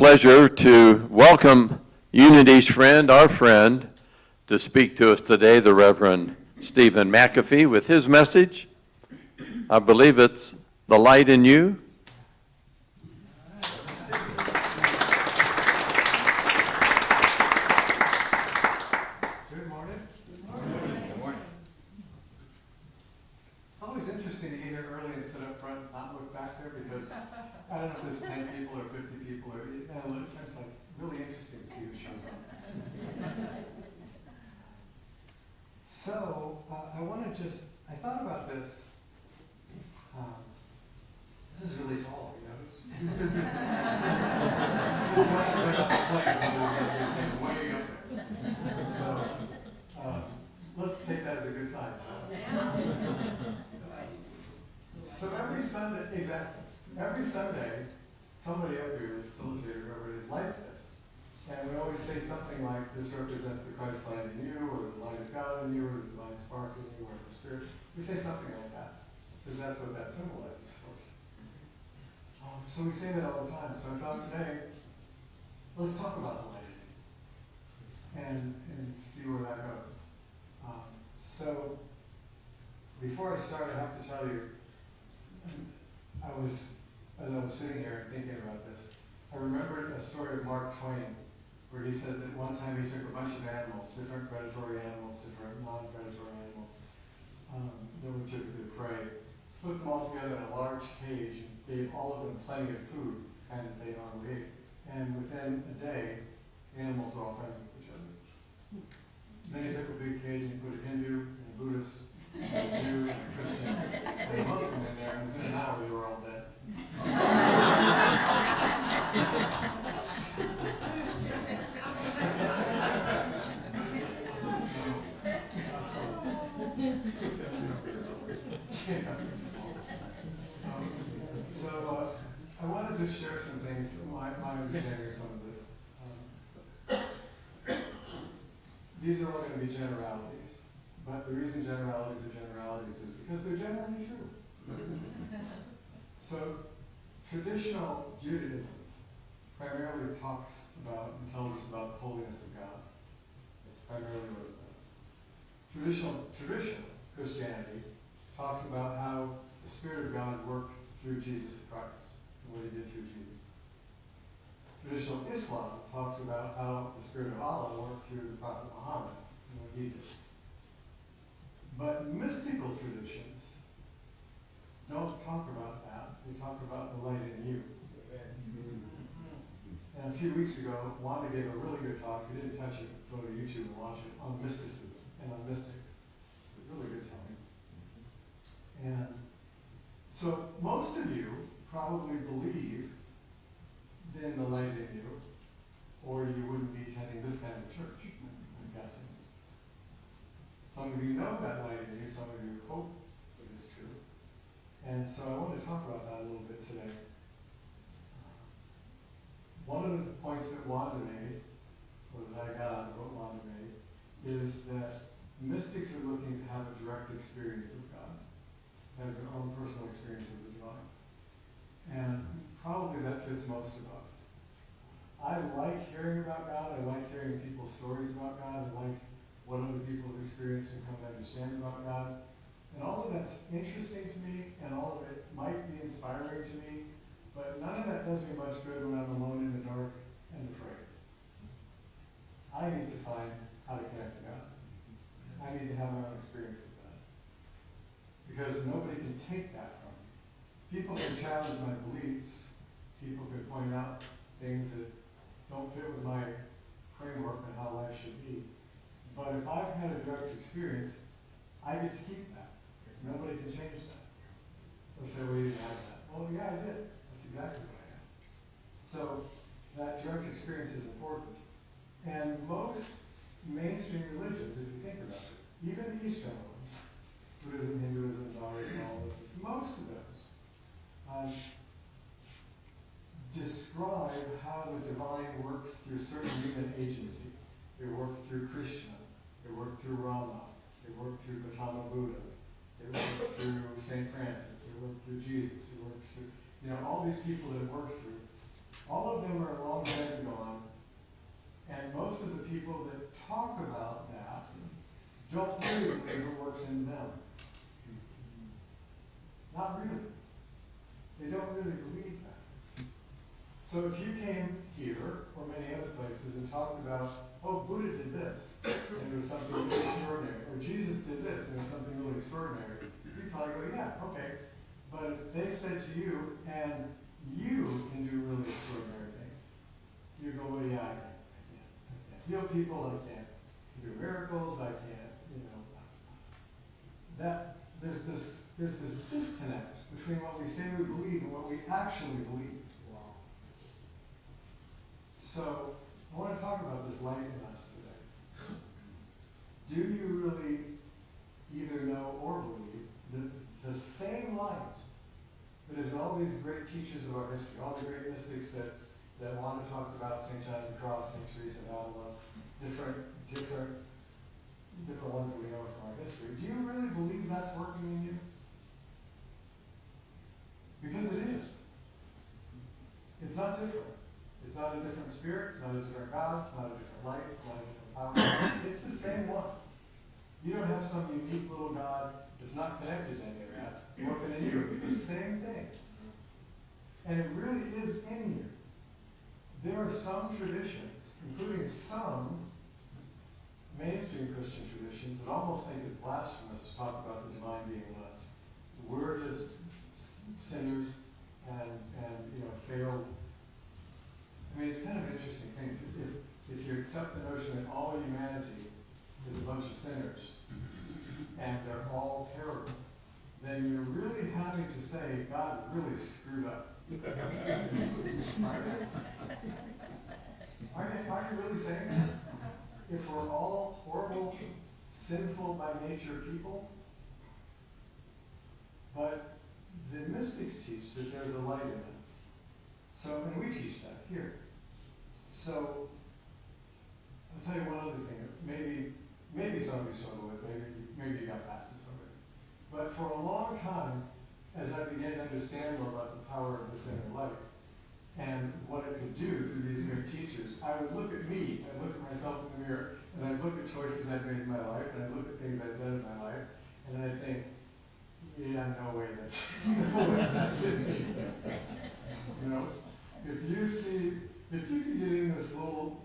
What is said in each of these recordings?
pleasure to welcome Unity's friend, our friend, to speak to us today, the Reverend Stephen McAfee, with his message. I believe it's The Light in You. Good morning. Good morning. Good morning. It's always interesting to get here early and sit up front and not look back there because I don't know if there's 10 people or 50 people or it's like really interesting to see who shows up. So I want to I thought about this. This is really tall, you know. Way up there. So let's take that as a good sign. So every Sunday, somebody up here, the facilitator, whoever it is, lights this. And we always say something like, this represents the Christ light in you, or the light of God in you, or the divine spark in you, or the Spirit. We say something like that, because that's what that symbolizes for us. So we say that all the time. So I thought today, let's talk about the light in you, and see where that goes. So before I start, I have to tell you, as I was sitting here thinking about this, I remembered a story of Mark Twain, where he said that one time he took a bunch of animals, different predatory animals, different non-predatory animals, that were typically prey, put them all together in a large cage and gave all of them plenty of food, and they normally ate. And within a day, animals were all friends with each other. Then he took a big cage and put a Hindu and a Buddhist, and a Jew and a Christian, and a Muslim in there, and within an hour they were all dead. So I wanted to share some things, my understanding of some of this. These are all going to be generalities, but the reason generalities are generalities is because they're generally true. So traditional Judaism primarily talks about and tells us about the holiness of God. That's primarily what it does. Traditional Christianity talks about how the Spirit of God worked through Jesus Christ and what he did through Jesus. Traditional Islam talks about how the Spirit of Allah worked through the Prophet Muhammad and what he did. But mystical traditions don't talk about that. They talk about the light in you. And a few weeks ago, Wanda gave a really good talk. If you didn't catch it, go to YouTube and watch it, on mysticism and on mystics. It was really good talking. And so most of you probably believe in the light in you, or you wouldn't be attending this kind of church, I'm guessing. Some of you know that light in you, some of you hope it is true. And so I want to talk about that a little bit today. One of the points that Wanda made, or that I got out of what Wanda made, is that mystics are looking to have a direct experience of God, to have their own personal experience of the divine. And probably that fits most of us. I like hearing about God. I like hearing people's stories about God. I like what other people have experienced and come to understand about God. And all of that's interesting to me, and all of it might be inspiring to me, but none of that does me much good when I'm alone in the dark and afraid. I need to find how to connect to God. I need to have my own experience of that. Because nobody can take that from me. People can challenge my beliefs. People can point out things that don't fit with my framework and how life should be. But if I've had a direct experience, I get to keep that. Nobody can change that. Or say, well, you didn't have that. Well, yeah, I did. That's exactly what I had. So that direct experience is important. And most mainstream religions, if you think about it, even the Eastern ones, Buddhism, Hinduism, Taoism, all those, most of those describe how the divine works through certain human agency. They work through Krishna. They work through Rama. They work through Gautama Buddha. They work through St. Francis. They work through Jesus. They work through, all these people that it works through. All of them are long what's in them. Not really. They don't really believe that. So if you came here or many other places and talked about, oh, Buddha did this, and it was something really extraordinary, or Jesus did this, and it was something really extraordinary, you'd probably go, yeah, okay. But if they said to you, and you can do really extraordinary things, you go, well, yeah, I can't heal people, I can't do miracles, I can't, that there's this disconnect between what we say we believe and what we actually believe. Wow. So I want to talk about this light in us today. Do you really either know or believe that the same light that is in all these great teachers of our history, all the great mystics that Wanda talked about, St. John of the Cross, St. Teresa of Avila, different ones that we know from our history, do you really believe that's working in you? Because it is. It's not different. It's not a different spirit, it's not a different God, it's not a different light, it's not a different power. It's the same one. You don't have some unique little God that's not connected to any of that working in you. It's the same thing. And it really is in you. There are some traditions, including some mainstream Christian traditions, that almost think it's blasphemous to talk about the divine being in us. We're just sinners and failed. I mean, it's kind of an interesting thing. If you accept the notion that all humanity is a bunch of sinners and they're all terrible, then you're really having to say God really screwed up. Aren't you really saying that? If we're all horrible, sinful by nature people? But the mystics teach that there's a light in us. So, and we teach that here. So, I'll tell you one other thing. Maybe some of you struggle with, maybe you got past this already. But for a long time, as I began to understand more about the power of this inner light and what it could do through these great teachers, I would look at me, I'd look at myself in the mirror, and I'd look at choices I'd made in my life, and I'd look at things I'd done in my life, and I'd think, yeah, no way that's in me. If you could get in this little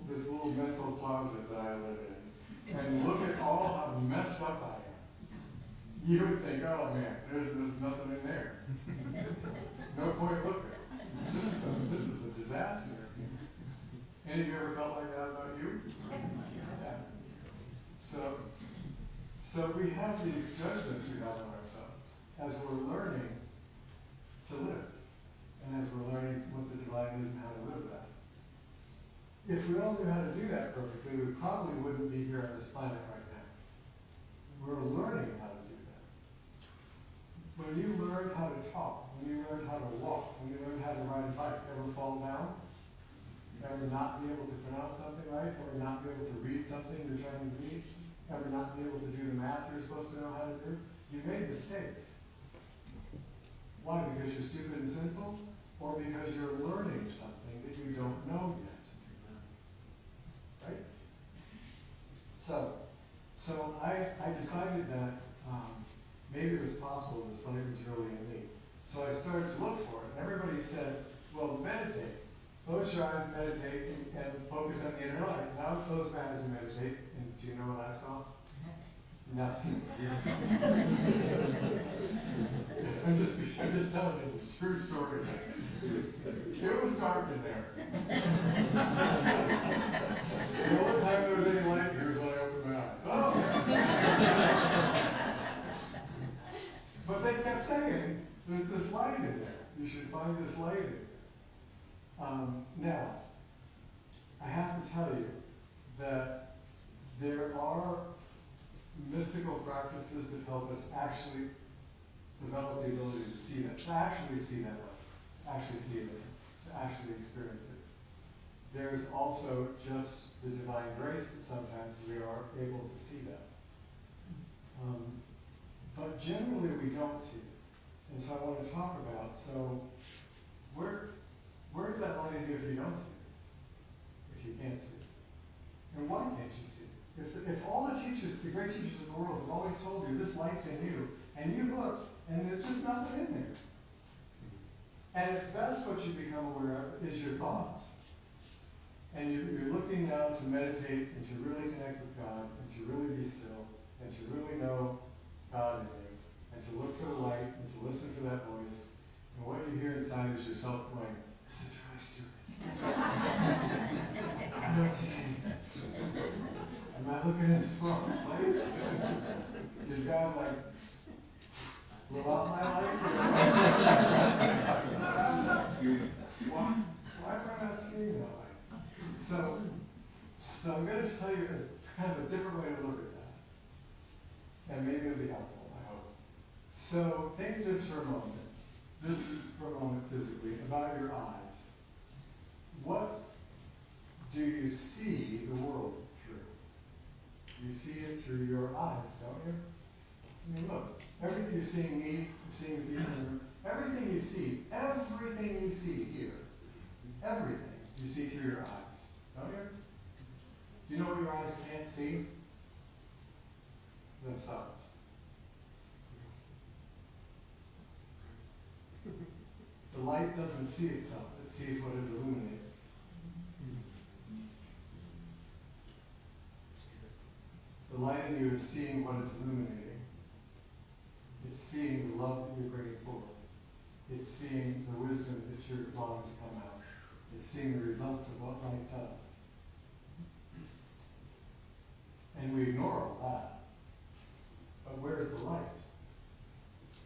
mental closet that I live in, and look at all how messed up I am, you would think, oh man, there's nothing in there. No point looking. This is a disaster. Any of you ever felt like that about you? Yeah. So we have these judgments we have on ourselves as we're learning to live, and as we're learning what the divine is and how to live that. If we all knew how to do that perfectly, we probably wouldn't be here on this planet right now. We're learning how to do that. When you learn how to talk, when you learn how to walk, when you learn how to ride a bike, ever fall down? Ever not be able to pronounce something right? Ever not be able to read something you're trying to read? Ever not be able to do the math you're supposed to know how to do? You made mistakes. Why? Because you're stupid and sinful? Or because you're learning something that you don't know yet? Right? So I decided that maybe it was possible this light was really in me. So I started to look for it. And everybody said, well, meditate. Close your eyes, meditate, and focus on the inner light. And I would close my eyes and meditate. And do you know what I saw? Nothing. I'm just telling you this true story. It was dark in there. The only time there was any light, here's when I opened my eyes. Oh! But they kept saying, there's this light in there. You should find this light in there. Now, I have to tell you that there are mystical practices that help us actually develop the ability to see that, to actually see that light, actually see it, to actually experience it. There's also just the divine grace that sometimes we are able to see that. But generally we don't see it. And so I want to talk about, so where's that light in you if you don't see it? If you can't see it? And why can't you see it? If all the teachers, the great teachers of the world have always told you this light's in you, and you look, and there's just nothing in there. And if that's what you become aware of, is your thoughts. And you're looking now to meditate and to really connect with God, and to really be still, and to really know God in you, and to look for the light, and to listen for that voice. And what you hear inside is yourself going, this is really stupid. I don't see anything. Am I looking in the wrong place? Did God like blow out my light? Why am I not seeing that light? So I'm going to tell you it's kind of a different way to look at that. And maybe it'll be helpful, I hope. So think just for a moment physically, about your eyes. What do you see the world through? You see it through your eyes, don't you? I mean, look, everything you're seeing me, you're seeing the people in the room, everything you see here, everything you see through your eyes, don't you? Do you know what your eyes can't see? Themselves. The light doesn't see itself, it sees what it illuminates. The light in you is seeing what it's illuminating. It's seeing the love that you're bringing forward. It's seeing the wisdom that you're allowing to come out. It's seeing the results of what light does. And we ignore all that. But where's the light?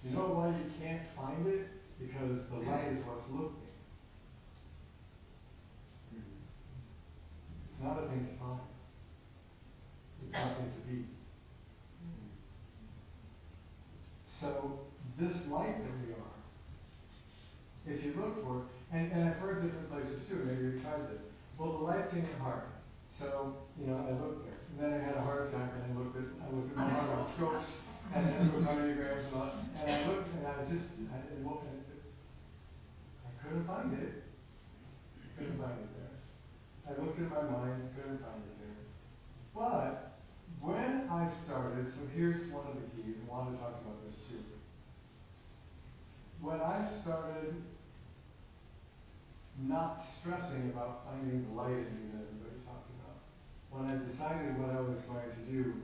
You know why you can't find it? Because the light is what's looking. It's not a thing to find. It's nothing to be. So this light that we are, if you look for it, and I've heard different places too, maybe you've tried this. Well, the light's in your heart. So, I looked there. And then I had a heart attack and I looked at my heart on scopes and then cardiograms and I looked and I couldn't find it. Couldn't find it there. I looked at my mind, couldn't find it there. But when I started, so here's one of the keys, I wanted to talk about this too. When I started not stressing about finding the light in me that everybody talked about, when I decided what I was going to do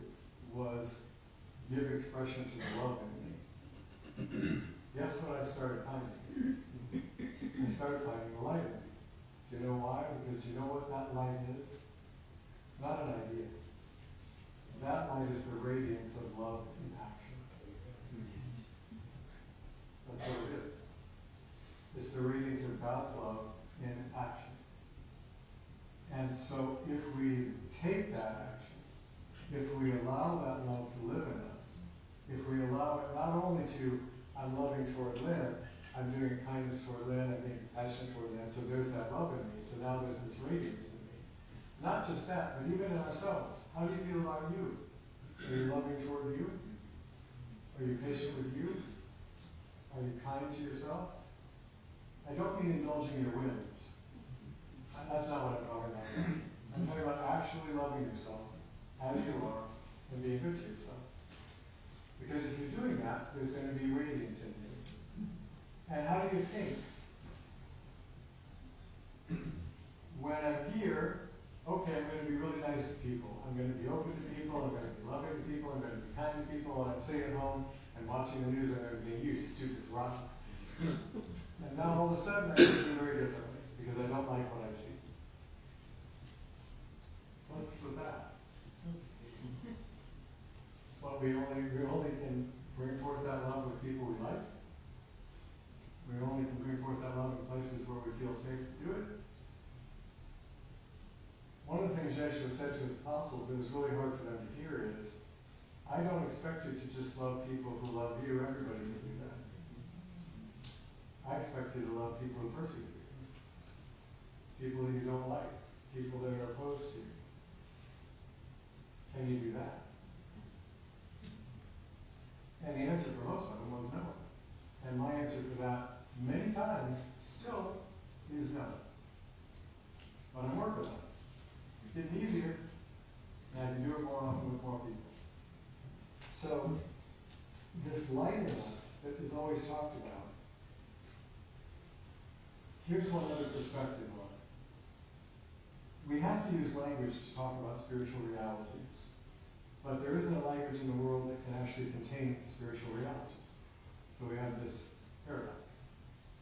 was give expression to the love in me, guess what I started finding? I started finding the light in me. Do you know why? Because do you know what that light is? It's not an idea. That light is the radiance of love in action. That's what it is. It's the radiance of God's love in action. And so if we take that action, if we allow that love to live in us, if we allow it not only to, I'm loving toward Lynn, I'm doing kindness toward Lynn, I'm being compassionate toward Lynn, so there's that love in me, so now there's this radiance in me. Not just that, but even in ourselves. How do you feel about you? Are you loving toward you? Are you patient with you? Are you kind to yourself? I don't mean indulging your whims. That's not what I'm talking about. I'm talking about actually loving yourself as you are and being good to yourself. Because if you're doing that, there's going to be radiance in you. And how do you think? When I'm here, okay, I'm going to be really nice to people. I'm going to be open to people. I'm going to be loving to people. I'm going to be kind to people. When I'm sitting at home and watching the news and everything, you stupid rotten. And now all of a sudden I see very differently because I don't like what I see. What's with that? Well, we only can bring forth that love with people we like. We only can bring forth that love in places where we feel safe to do it. One of the things Yeshua said to his apostles that was really hard for them to hear is, I don't expect you to just love people who love you. Everybody can do that. I expect you to love people who persecute you. People that you don't like. People that are opposed to you. Can you do that? And the answer for most of them was no. And my answer for that many times still is no. But I'm working on it. It's getting easier, and I can do it more often with more people. always talked about. Here's one other perspective on it. We have to use language to talk about spiritual realities, but there isn't a language in the world that can actually contain spiritual realities. So we have this paradox.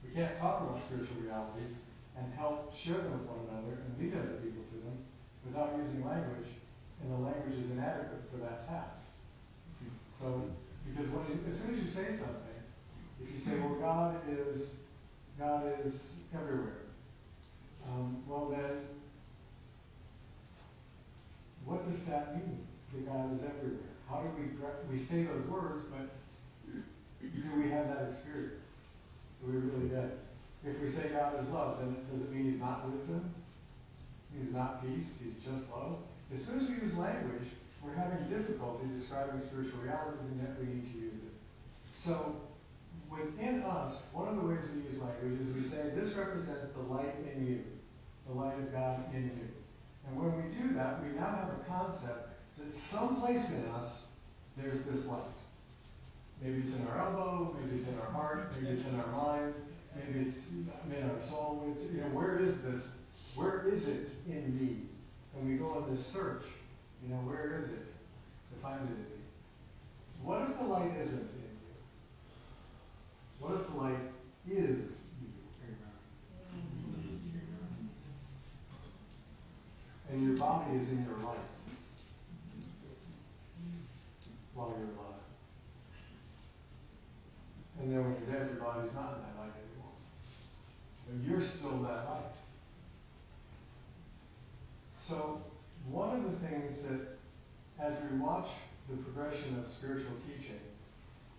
We can't talk about spiritual realities and help share them with one another and lead other people to them without using language, and the language is inadequate for that task. So, because as soon as you say something, if you say, well, God is everywhere, well then, what does that mean, that God is everywhere? How do we say those words, but do we have that experience? Do we really get it? If we say God is love, then does it mean he's not wisdom? He's not peace, he's just love? As soon as we use language, we're having difficulty describing spiritual realities, and yet we need to use it. So, within us, one of the ways we use language is we say, this represents the light in you, the light of God in you. And when we do that, we now have a concept that someplace in us, there's this light. Maybe it's in our elbow, maybe it's in our heart, maybe it's in our mind, maybe it's in our soul. It's, where is this? Where is it in me? And we go on this search, where is it? To find it in me. What if the light isn't in you? What if the light is you? And your body is in your light while you're alive. And then when you're dead, your body's not in that light anymore. But you're still that light. So, one of the things that, as we watch the progression of spiritual teachings,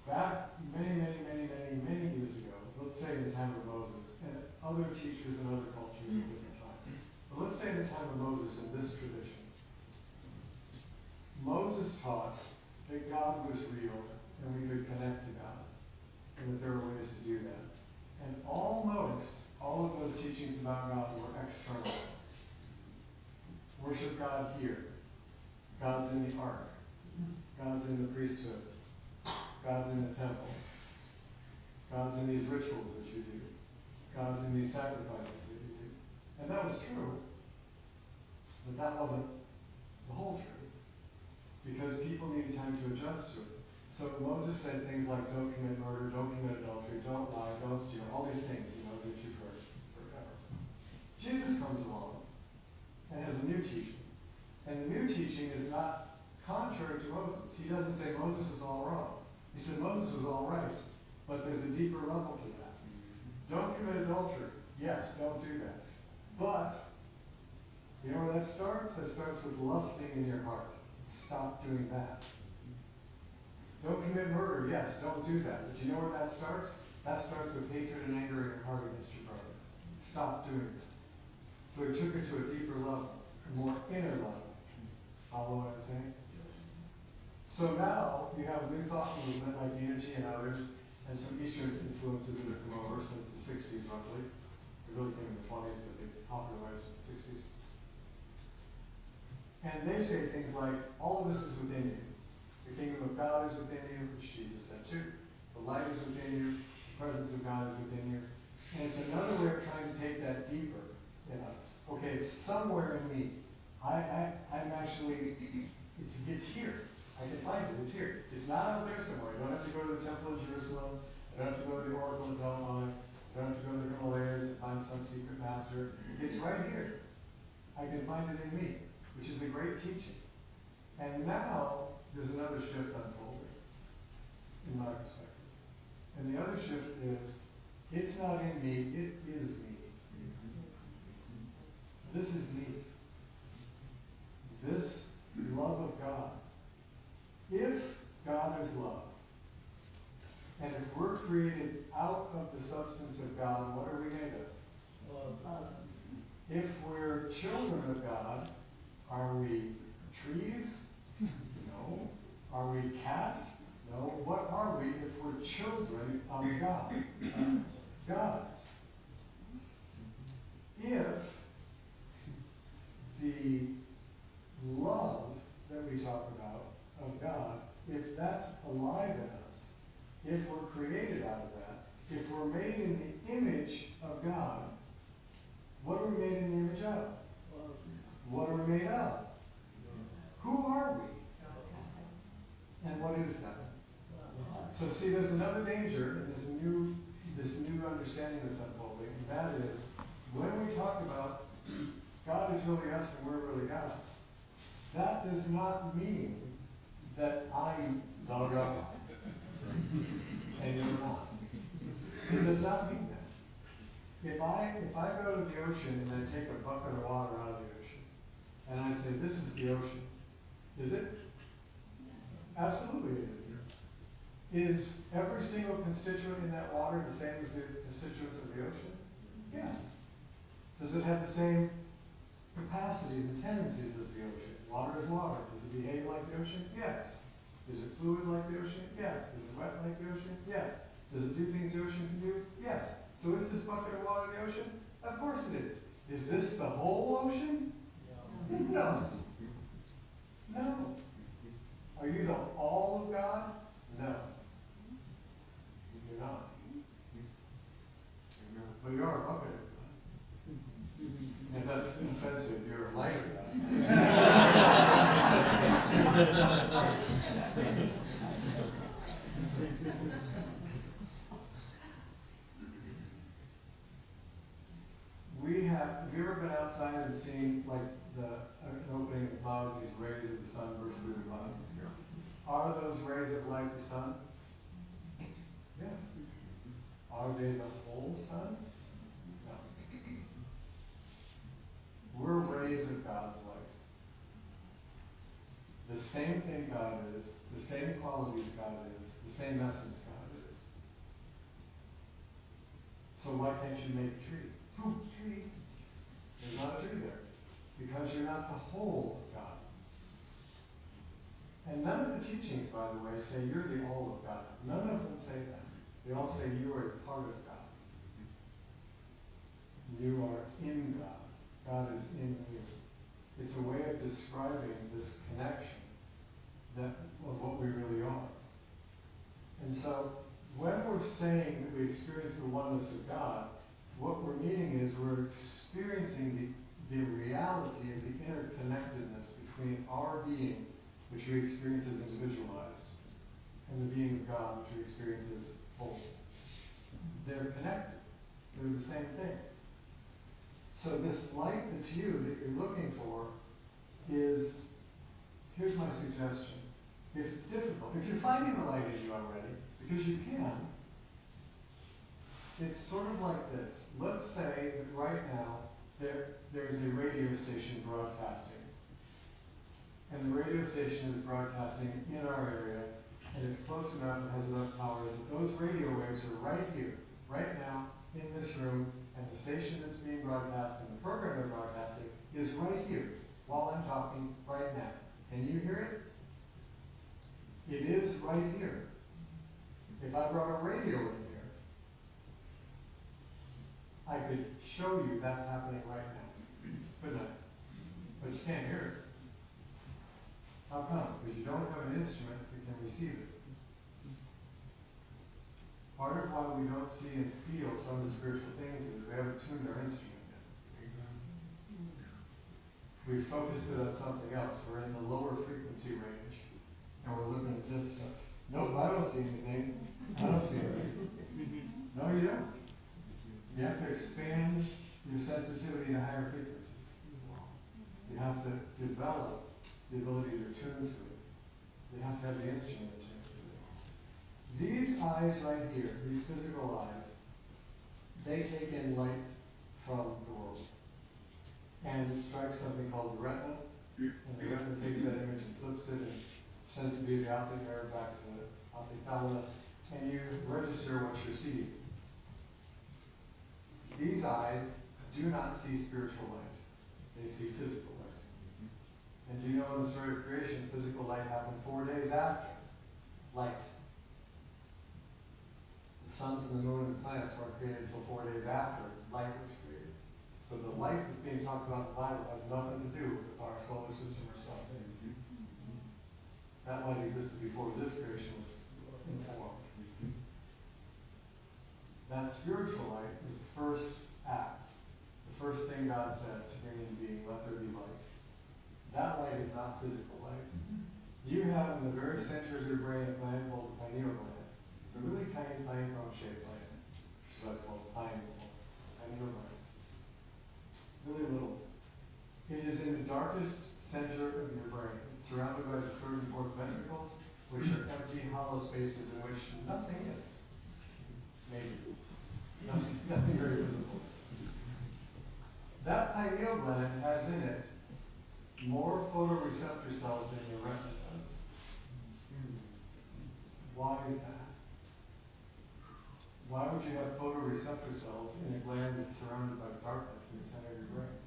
back many years ago, let's say in the time of Moses, and other teachers in other cultures at different times, but let's say in the time of Moses in this tradition, Moses taught that God was real and we could connect to God, and that there were ways to do that. And almost all of those teachings about God were external. Worship God here. God's in the ark. God's in the priesthood. God's in the temple. God's in these rituals that you do. God's in these sacrifices that you do. And that was true, but that wasn't the whole truth, because people needed time to adjust to it. So Moses said things like, don't commit murder, don't commit adultery, don't lie, don't steal, all these things, that you've heard forever. Jesus comes along and has a new teaching. And the new teaching is not contrary to Moses. He doesn't say Moses was all wrong. He said Moses was all right, but there's a deeper level to that. Don't commit adultery. Yes, don't do that. But, you know where that starts? That starts with lusting in your heart. Stop doing that. Don't commit murder. Yes, don't do that. But you know where that starts? That starts with hatred and anger in your heart against your brother. Stop doing that. So he took it to a deeper level, a more inner level. Follow what I'm saying? So now you have a new thought movement like Unity and others, and some Eastern influences that have come over since the 60s roughly. They really came in the 20s, but they popularized in the 60s. And they say things like, all of this is within you. The kingdom of God is within you, which Jesus said too. The light is within you. The presence of God is within you. And it's another way of trying to take that deeper in us. Okay, it's somewhere in me. I'm actually, it's here. I can find it. It's here. It's not out there somewhere. I don't have to go to the Temple of Jerusalem. I don't have to go to the Oracle of Delphi. I don't have to go to the Himalayas and find some secret master. It's right here. I can find it in me, which is a great teaching. And now, there's another shift unfolding, in my perspective. And the other shift is, it's not in me, it is me. This is me. This love of God. If God is love, and if we're created out of the substance of God, what are we made of? Love. If we're children of God, are we trees? No. Are we cats? No. What are we if we're children of God? Gods. If the love that we talk about of God, if that's alive in us, if we're created out of that, What are we made of? Who are we? And what is God? So see, there's another danger in this new understanding that's unfolding, and that is, when we talk about God is really us and we're really God, that does not mean that I'm the God and you're not. It does not mean that. If I go to the ocean and I take a bucket of water out of the ocean, and I say, this is the ocean, is it? Absolutely it is. Is every single constituent in that water the same as the constituents of the ocean? Yes. Does it have the same capacities and tendencies as the ocean? Water is water. Does it behave like the ocean? Yes. Is it fluid like the ocean? Yes. Is it wet like the ocean? Yes. Does it do things the ocean can do? Yes. So is this bucket of water the ocean? Of course it is. Is this the whole ocean? No. No. Are you the all of God? No. You're not. But you are a bucket of God. If that's offensive, you're a light of God. Have you ever been outside and seen like an opening of the cloud, these rays of the sun burst through the cloud? Are those rays of light the sun? Yes. Are they the whole sun? No. We're rays of God's light. The same thing God is, the same qualities God is, the same essence God is. So why can't you make a tree? Poof, tree. There's not a tree there. Because you're not the whole of God. And none of the teachings, by the way, say you're the all of God. None of them say that. They all say you are a part of God. You are in God. God is in you. It's a way of describing this connection of what we really are. And so, when we're saying that we experience the oneness of God, what we're meaning is we're experiencing the reality of the interconnectedness between our being, which we experience as individualized, and the being of God, which we experience as whole. They're connected. They're the same thing. So this light that's you, that you're looking for, is, here's my suggestion. If it's difficult, if you're finding the light in you already, because you can, it's sort of like this. Let's say that right now there's a radio station broadcasting. And the radio station is broadcasting in our area, and it's close enough, it has enough power that those radio waves are right here, right now, in this room, and the station that's being broadcast and the program they're broadcasting is right here, while I'm talking right now. Can you hear it? It is right here. If I brought a radio in here, I could show you that's happening right now, couldn't I? But you can't hear it. How come? Because you don't have an instrument that can receive it. Part of why we don't see and feel some of the spiritual things is we haven't tuned our instrument yet. We've focused it on something else. We're in the lower frequency range, and we're looking at this stuff. Nope, I don't see anything. I don't see anything. No, you don't. You have to expand your sensitivity to higher frequencies. You have to develop the ability to tune to it. You have to have the instrument tuned to it. These eyes right here, these physical eyes, they take in light from the world. And it strikes something called the retina, and the retina takes that image and flips it and sends it via the optic nerve back to the optic thalamus, and you register what you're seeing. These eyes do not see spiritual light. They see physical light. And do you know in the story of creation, physical light happened 4 days after light. The suns and the moon and the planets weren't created until 4 days after light was created. So the light that's being talked about in the Bible has nothing to do with our solar system or something. That light existed before this creation was informed. That spiritual light is the first act. The first thing God said to bring into being, let there be light. not physical light. You have in the very center of your brain a gland called the pineal gland. It's a really tiny pine cone shaped gland, which is why it's called pineal gland. Really little. It is in the darkest center of your brain. It's surrounded by the third and fourth ventricles, which are empty, hollow spaces in which nothing is. Maybe. Nothing very visible. That pineal gland has in it more photoreceptor cells than your retina does. Why is that? Why would you have photoreceptor cells in a gland that's surrounded by darkness in the center of your brain?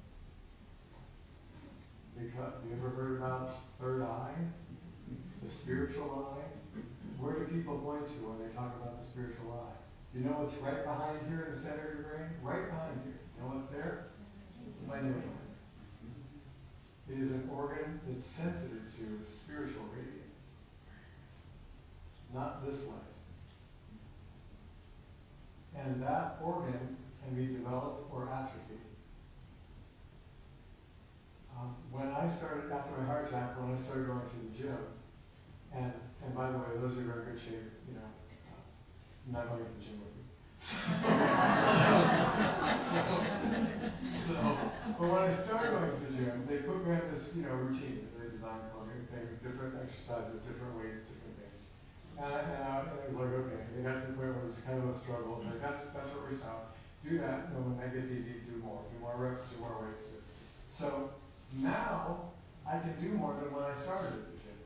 Because, have you ever heard about third eye? The spiritual eye? Where do people point to when they talk about the spiritual eye? You know what's right behind here in the center of your brain? Right behind here. You know what's there? Pineal gland. It is an organ that's sensitive to spiritual radiance. Not this light. And that organ can be developed or atrophied. When I started, after my heart attack, when I started going to the gym, and by the way, those who are in good shape, you know, I'm not going to the gym with you. But when I started going to the gym, they put me on this, you know, routine that they designed for me, things, different exercises, different weights, different things. And it was like, okay, they got to the point where it was kind of a struggle. It's like, that's what we saw. Do that, and when that gets easy, do more reps, do more weights. So now I can do more than when I started at the gym.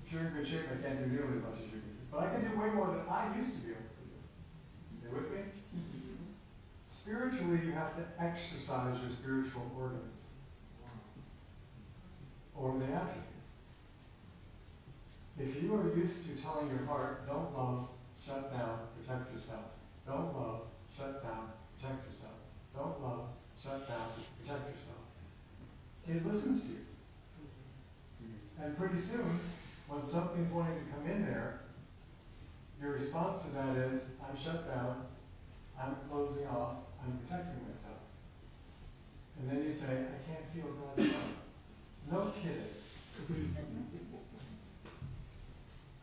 If you're in good shape, I can't do nearly as much as you can do. But I can do way more than I used to be able to do. You with me? Spiritually, you have to exercise your spiritual organs. Or they atrophy. If you are used to telling your heart, don't love, shut down, protect yourself. Don't love, shut down, protect yourself. Don't love, shut down, protect yourself. It listens to you. And pretty soon, when something's wanting to come in there, your response to that is, I'm shut down, I'm closing off, I'm protecting myself. And then you say, I can't feel God's love. No kidding.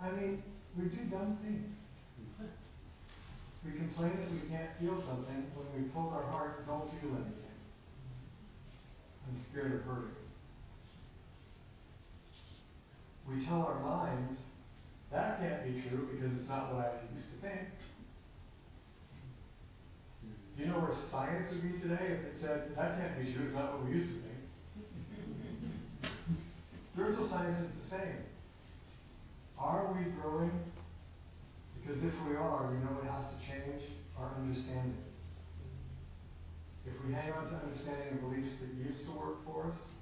I mean, we do dumb things. We complain that we can't feel something when we told our heart, don't feel anything. I'm scared of hurting. We tell our minds, that can't be true because it's not what I used to think. Do you know where science would be today if it said, that can't be true, it's not what we used to think? Spiritual science is the same. Are we growing? Because if we are, you know what has to change? Our understanding. If we hang on to understanding and beliefs that used to work for us,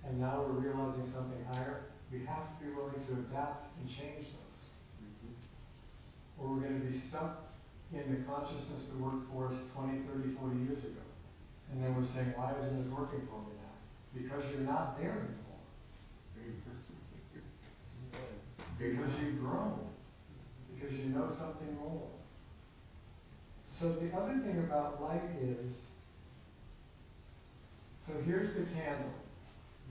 and now we're realizing something higher, we have to be willing to adapt and change those. Or we're going to be stuck in the consciousness that worked for us 20, 30, 40 years ago. And then we're saying, why isn't this working for me now? Because you're not there anymore. Because you've grown. Because you know something more. So the other thing about light is, so here's the candle.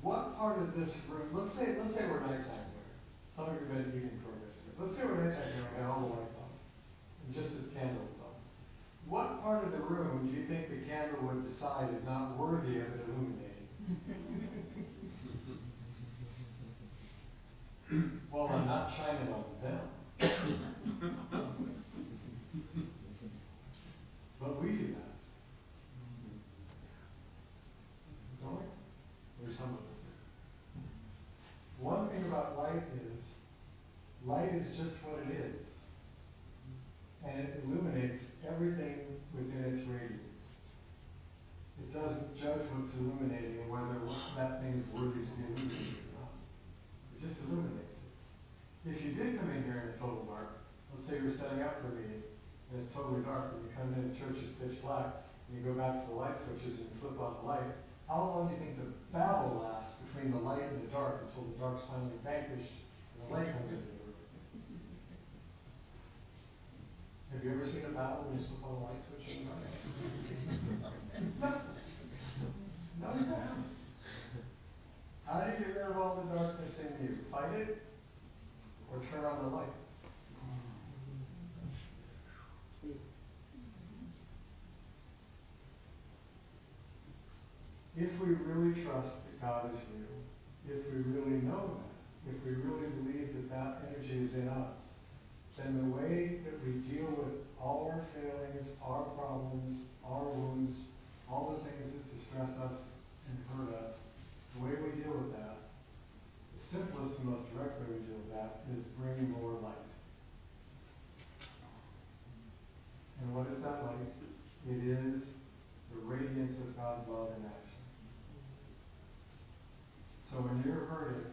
What part of this room, let's say we're nighttime here. Some of you have been evening programs here. Let's say we're nighttime here and we have all the lights on. And just this candle is on. What part of the room do you think the candle would decide is not worthy of it illuminating? Well, I'm not shining on them. But we do that. Don't we? Or some of us do. One thing about light is just what it is. And it illuminates everything within its radiance. It doesn't judge what's illuminating and whether that thing is worthy to be illuminated or not. It just illuminates it. If you did come in here in the total dark, let's say you're setting up for a meeting, and it's totally dark, and you come in and church is pitch black, and you go back to the light switches and you flip on the light, how long do you think the battle lasts between the light and the dark until the dark's finally vanquished and the light comes into the room? Have you ever seen a battle when you flip on a light switch in the dark? No, you haven't. How do you get rid of if we really trust that God is real, if we really know that, if we really believe that that energy is in us, then the way that we deal with all our failings, our problems, our wounds, all the things that distress us and hurt us, the way we deal with that, the simplest and most direct way we deal with that is bring more light. And what is that light? It is the radiance of God's love in action. So when you're hurting,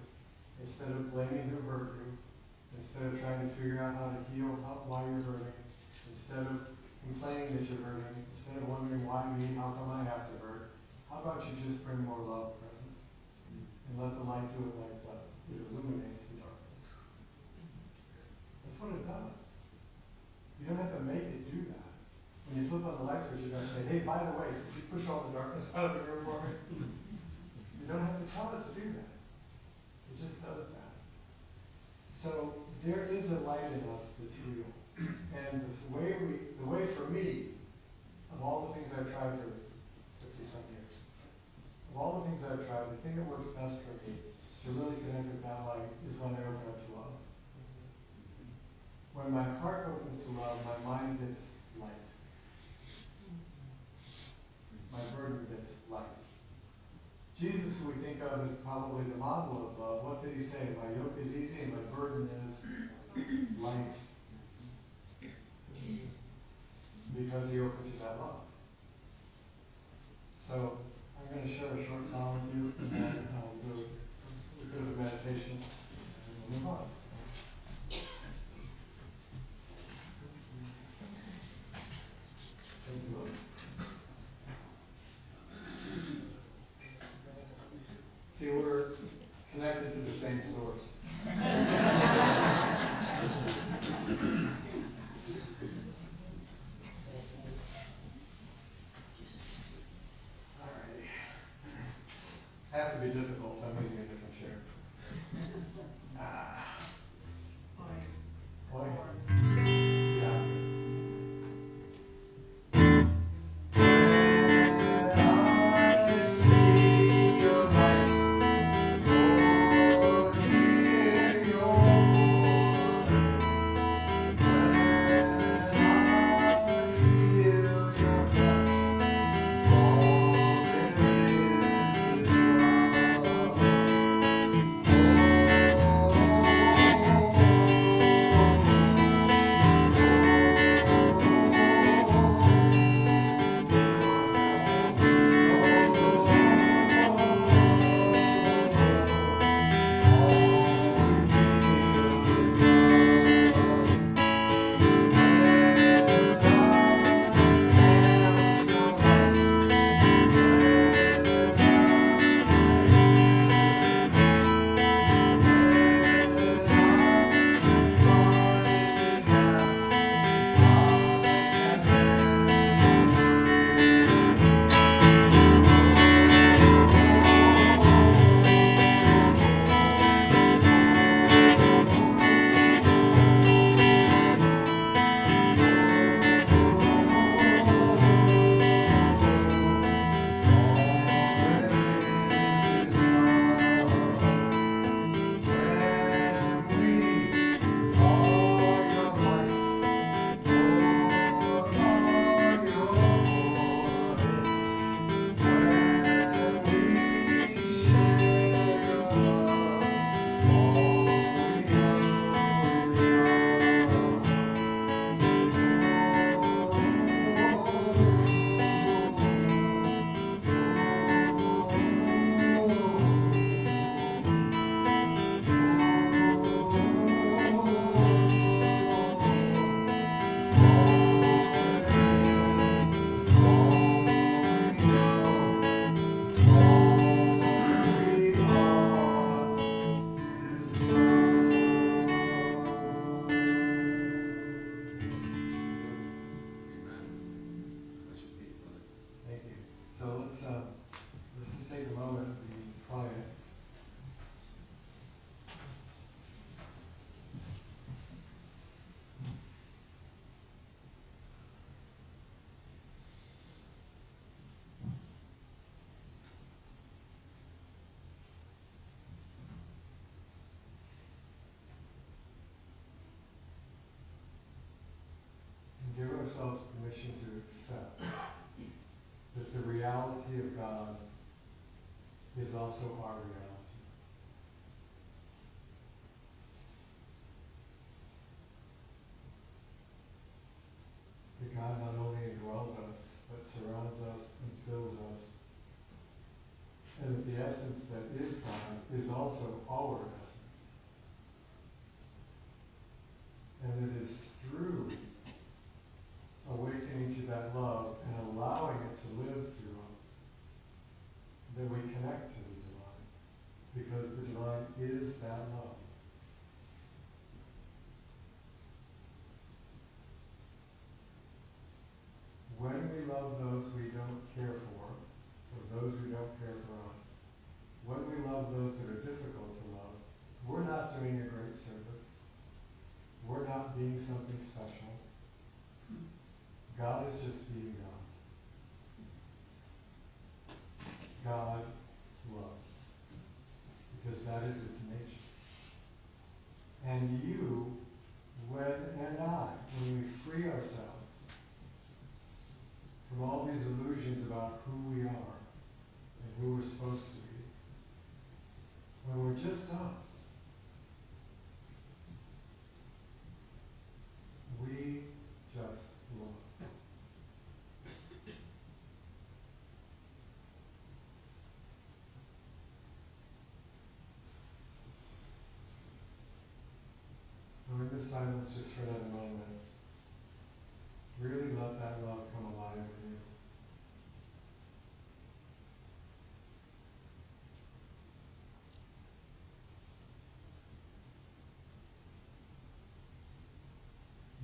instead of blaming who hurt you, instead of trying to figure out how to heal why you're hurting, instead of complaining that you're hurting, instead of wondering why me, how come I have to hurt, how about you just bring more love present and let the light do what light does. It illuminates the darkness. That's what it does. You don't have to make it do that. When you flip on the light switch, you're going to say, hey, by the way, could you push all the darkness out of the room for me? You don't have to tell it to do that. It just does that. So there is a light in us that's real. And the way for me, of all the things I've tried for 50-some years, of all the things I've tried, the thing that works best for me to really connect with that light is when I open up to love. When my heart opens to love, my mind gets light. My burden gets light. Jesus, who we think of as probably the model of love, what did he say? My yoke is easy and my burden is light. Because he opened to that love. So I'm going to share a short song with you, and then do a bit of a meditation, and we'll move on. Thank you, Lord. See, we're connected to the same source. Alrighty. I have to be difficult, so I'm using a different chair. Boy. Yeah. I see your light, Lord, hear your voice. When I feel your touch, all there is let's just take a moment and be quiet. ourselves permission to accept that the reality of God is also our reality. That God not only indwells us, but surrounds us and fills us. And that the essence that is God is also our essence. And it is through awakening to that love and allowing it to live through us that we connect to the divine. Because the divine is that love. When we love those we don't care for, or those who don't care for us, when we love those that are difficult to love, we're not doing a great service. We're not being something special. God is just being God. God loves, because that is its nature. And you, when and I, when we free ourselves from all these illusions about who we are and who we're supposed to be, when we're just us, we just love. So in this silence, just for another moment, really let that love come alive in you.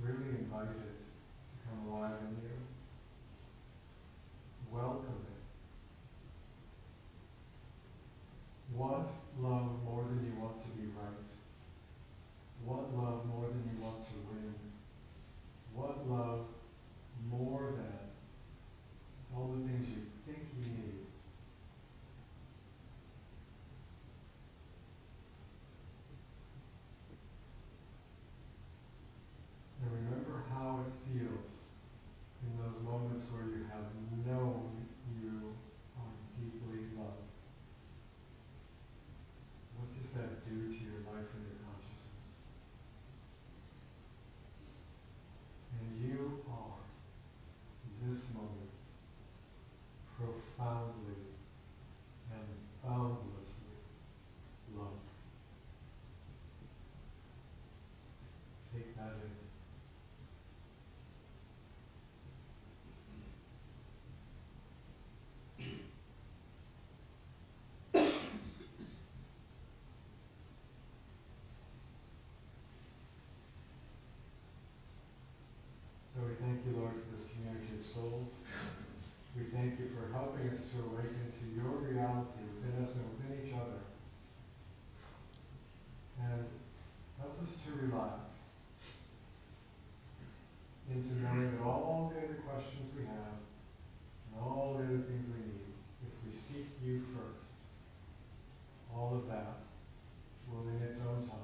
Really invite it to come alive in you. Welcome it. Want love more than you want to be right. Want love more than you want to win. Want love more than all the things you think you need. And remember how it feels in those moments where you have known you are deeply loved. What does that do to your life and your consciousness? And you are, this moment, profoundly and boundlessly loved. Take that in. So we thank you, Lord, for this community of souls. We thank you for helping us to awaken to your reality within us and within each other. And help us to relax into knowing that all the other questions we have and all the other things we need, if we seek you first, all of that will in its own time